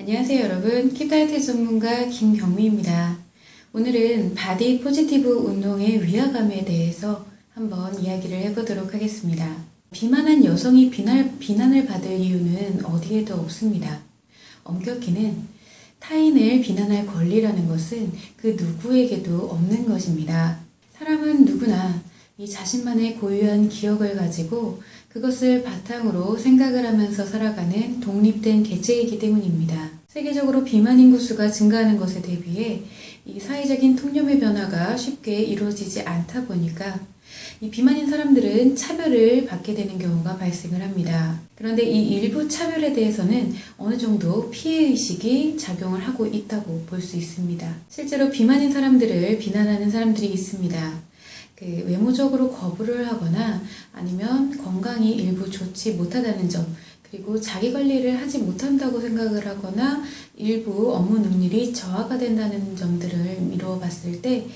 안녕하세요 여러분, 킵다이어트 전문가 김경미입니다. 오늘은 바디 포지티브 운동의 위화감에 대해서 한번 이야기를 해보도록 하겠습니다. 비만한 여성이 비난을 받을 이유는 어디에도 없습니다. 엄격히는 타인을 비난할 권리라는 것은 그 누구에게도 없는 것입니다. 사람은 누구나 이 자신만의 고유한 기억을 가지고 그것을 바탕으로 생각을 하면서 살아가는 독립된 개체이기 때문입니다. 세계적으로 비만 인구수가 증가하는 것에 대비해 이 사회적인 통념의 변화가 쉽게 이루어지지 않다 보니까 이 비만인 사람들은 차별을 받게 되는 경우가 발생을 합니다. 그런데 이 일부 차별에 대해서는 어느 정도 피해의식이 작용을 하고 있다고 볼 수 있습니다. 실제로 비만인 사람들을 비난하는 사람들이 있습니다. 외모적으로 거부를 하거나 아니면 건강이 일부 좋지 못하다는 점, 그리고 자기 관리를 하지 못한다고 생각을 하거나 일부 업무 능률이 저하가 된다는 점들을 미루어 봤을 때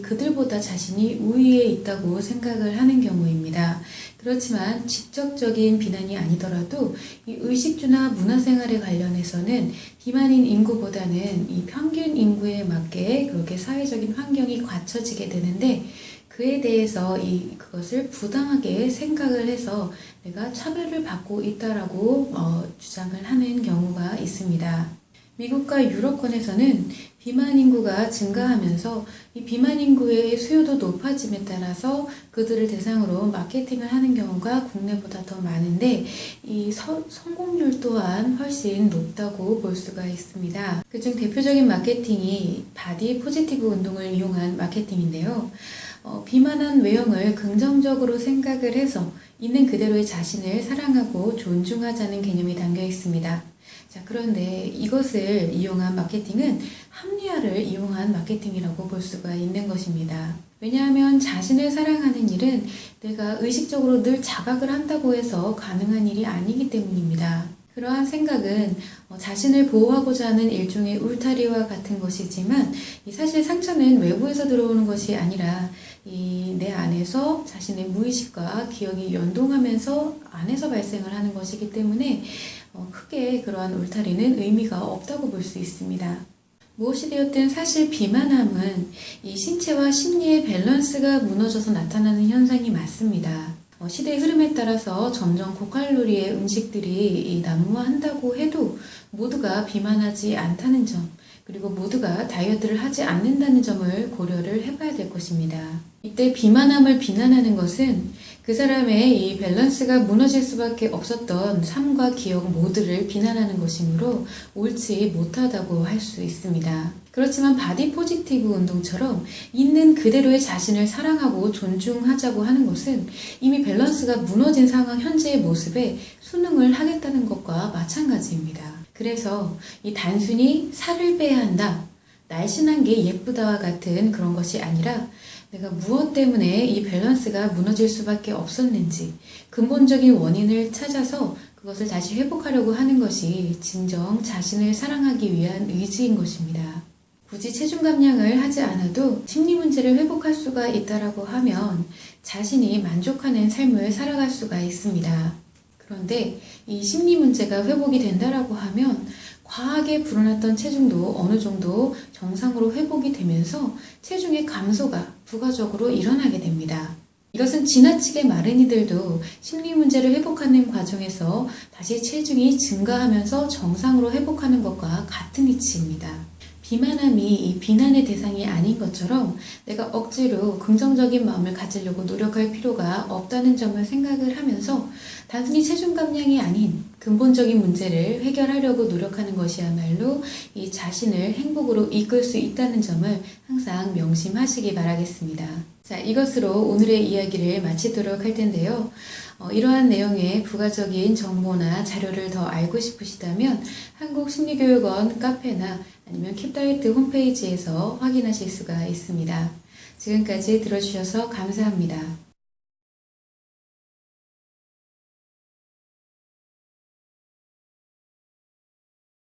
그들보다 자신이 우위에 있다고 생각을 하는 경우입니다. 그렇지만 직접적인 비난이 아니더라도 이 의식주나 문화생활에 관련해서는 비만인 인구보다는 이 평균 인구에 맞게 그렇게 사회적인 환경이 갖춰지게 되는데 그에 대해서 그것을 부당하게 생각을 해서 내가 차별을 받고 있다라고 주장을 하는 경우가 있습니다. 미국과 유럽권에서는 비만 인구가 증가하면서 이 비만 인구의 수요도 높아짐에 따라서 그들을 대상으로 마케팅을 하는 경우가 국내보다 더 많은데 이 성공률 또한 훨씬 높다고 볼 수가 있습니다. 그중 대표적인 마케팅이 바디 포지티브 운동을 이용한 마케팅인데요. 비만한 외형을 긍정적으로 생각을 해서 있는 그대로의 자신을 사랑하고 존중하자는 개념이 담겨 있습니다. 자, 그런데 이것을 이용한 마케팅은 합리화를 이용한 마케팅이라고 볼 수가 있는 것입니다. 왜냐하면 자신을 사랑하는 일은 내가 의식적으로 늘 자각을 한다고 해서 가능한 일이 아니기 때문입니다. 그러한 생각은 자신을 보호하고자 하는 일종의 울타리와 같은 것이지만 사실 상처는 외부에서 들어오는 것이 아니라 내 안에서 자신의 무의식과 기억이 연동하면서 안에서 발생을 하는 것이기 때문에 크게 그러한 울타리는 의미가 없다고 볼 수 있습니다. 무엇이 되었든 사실 비만함은 이 신체와 심리의 밸런스가 무너져서 나타나는 현상이 맞습니다. 시대의 흐름에 따라서 점점 고칼로리의 음식들이 난무한다고 해도 모두가 비만하지 않다는 점, 그리고 모두가 다이어트를 하지 않는다는 점을 고려를 해봐야 될 것입니다. 이때 비만함을 비난하는 것은 그 사람의 이 밸런스가 무너질 수밖에 없었던 삶과 기억 모두를 비난하는 것이므로 옳지 못하다고 할 수 있습니다. 그렇지만 바디 포지티브 운동처럼 있는 그대로의 자신을 사랑하고 존중하자고 하는 것은 이미 밸런스가 무너진 상황 현재의 모습에 순응을 하겠다는 것과 마찬가지입니다. 그래서 이 단순히 살을 빼야 한다, 날씬한 게 예쁘다와 같은 그런 것이 아니라 내가 무엇 때문에 이 밸런스가 무너질 수밖에 없었는지 근본적인 원인을 찾아서 그것을 다시 회복하려고 하는 것이 진정 자신을 사랑하기 위한 의지인 것입니다. 굳이 체중 감량을 하지 않아도 심리 문제를 회복할 수가 있다라고 하면 자신이 만족하는 삶을 살아갈 수가 있습니다. 그런데 이 심리 문제가 회복이 된다라고 하면 과하게 불어났던 체중도 어느 정도 정상으로 회복이 되면서 체중의 감소가 부가적으로 일어나게 됩니다. 이것은 지나치게 마른 이들도 심리 문제를 회복하는 과정에서 다시 체중이 증가하면서 정상으로 회복하는 것과 같은 이치입니다. 비만함이 이 비난의 대상이 아닌 것처럼 내가 억지로 긍정적인 마음을 가지려고 노력할 필요가 없다는 점을 생각을 하면서 단순히 체중 감량이 아닌 근본적인 문제를 해결하려고 노력하는 것이야말로 이 자신을 행복으로 이끌 수 있다는 점을 항상 명심하시기 바라겠습니다. 자, 이것으로 오늘의 이야기를 마치도록 할 텐데요. 이러한 내용의 부가적인 정보나 자료를 더 알고 싶으시다면 한국심리교육원 카페나 아니면 킵다이어트 홈페이지에서 확인하실 수가 있습니다. 지금까지 들어주셔서 감사합니다.